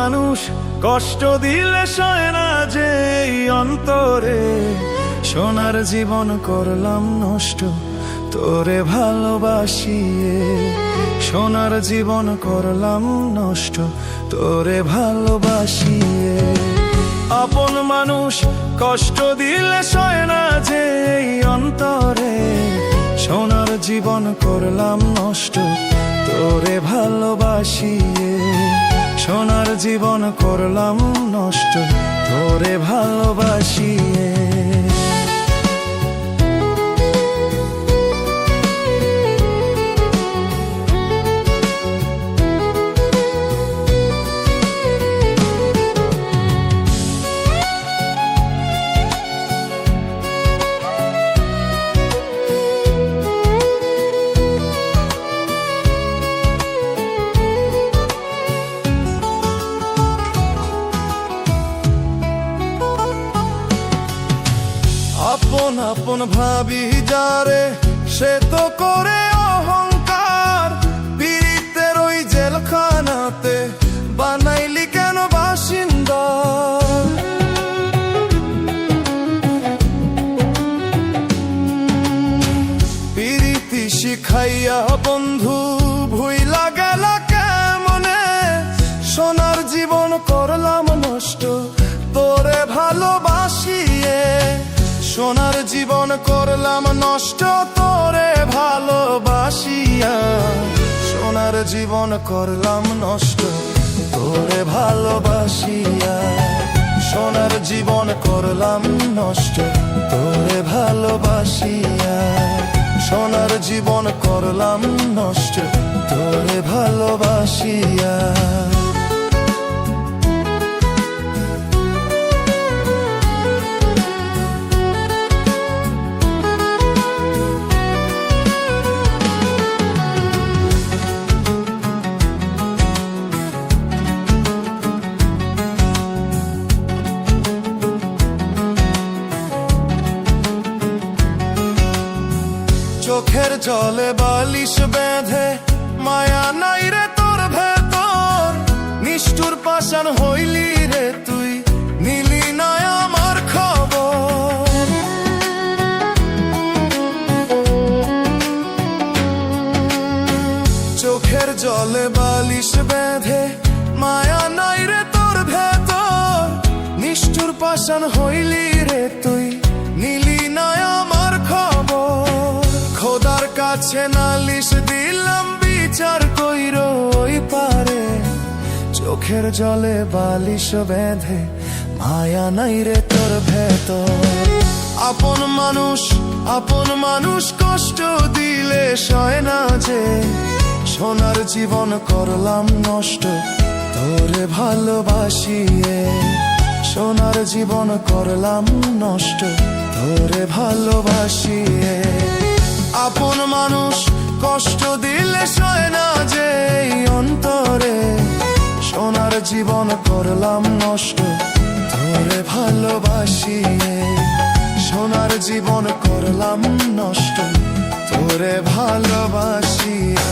মানুষ কষ্ট দিলে সয় না যে এই অন্তরে, সোনার জীবন করলাম নষ্ট তোরে ভালোবাসিয়ে। সোনার জীবন করলাম নষ্ট তোরে ভালোবাসিয়ে। আপন মানুষ কষ্ট দিলে সয় না যে এই অন্তরে, সোনার জীবন করলাম নষ্ট তোরে ভালোবাসিয়ে। সোনার জীবন করলাম নষ্ট তোরে ভালোবাসিয়ে। আপন আপন ভাবি যারে সে তো করে অহংকার, পীড়িতের ওই জেলখানাতে বানাইলি কেন বাসিন্দা। পীড়িতি শিখাইয়া বন্ধু ভুইলা গেলা কেমনে, সোনার জীবন করলাম নষ্ট তোরে ভালোবাসিয়ে। সোনার জীবন করলাম নষ্ট তোরে ভালোবাসিয়া। সোনার জীবন করলাম নষ্ট তোরে ভালোবাসিয়া। সোনার জীবন করলাম নষ্ট তোরে ভালোবাসিয়া। সোনার জীবন করলাম নষ্ট তোরে ভালোবাসিয়া। চোখের জলে বালিশ বেঁধে মায়া নাই রে তোর ভেতর, নিষ্ঠুর পাষাণ হইলি রে তুই, নিলি না আমার খবর। চোখের জলে বালিশ বেঁধে মায়া নাই রে তোর ভেতর, নিষ্ঠুর পাষাণ হইলি রে তুই, নিলি না আমার খবর। খোদার কাছে নালিশ দিলাম বিচার কইরো ওই পারে, চোখের জলে বালিশ বেঁধে মায়া নাই রে তোর ভেতর। আপন মানুষ কষ্ট দিলে সয় না যে, সোনার জীবন করলাম নষ্ট তোরে ভালোবাসিয়ে। সোনার জীবন করলাম নষ্ট তোরে ভালোবাসিয়ে। আপন মানুষ কষ্ট দিলে সয় না যে এই অন্তরে, সোনার জীবন করলাম নষ্ট তোরে ভালোবাসিয়ে। সোনার জীবন করলাম নষ্ট তোরে ভালোবাসিয়া।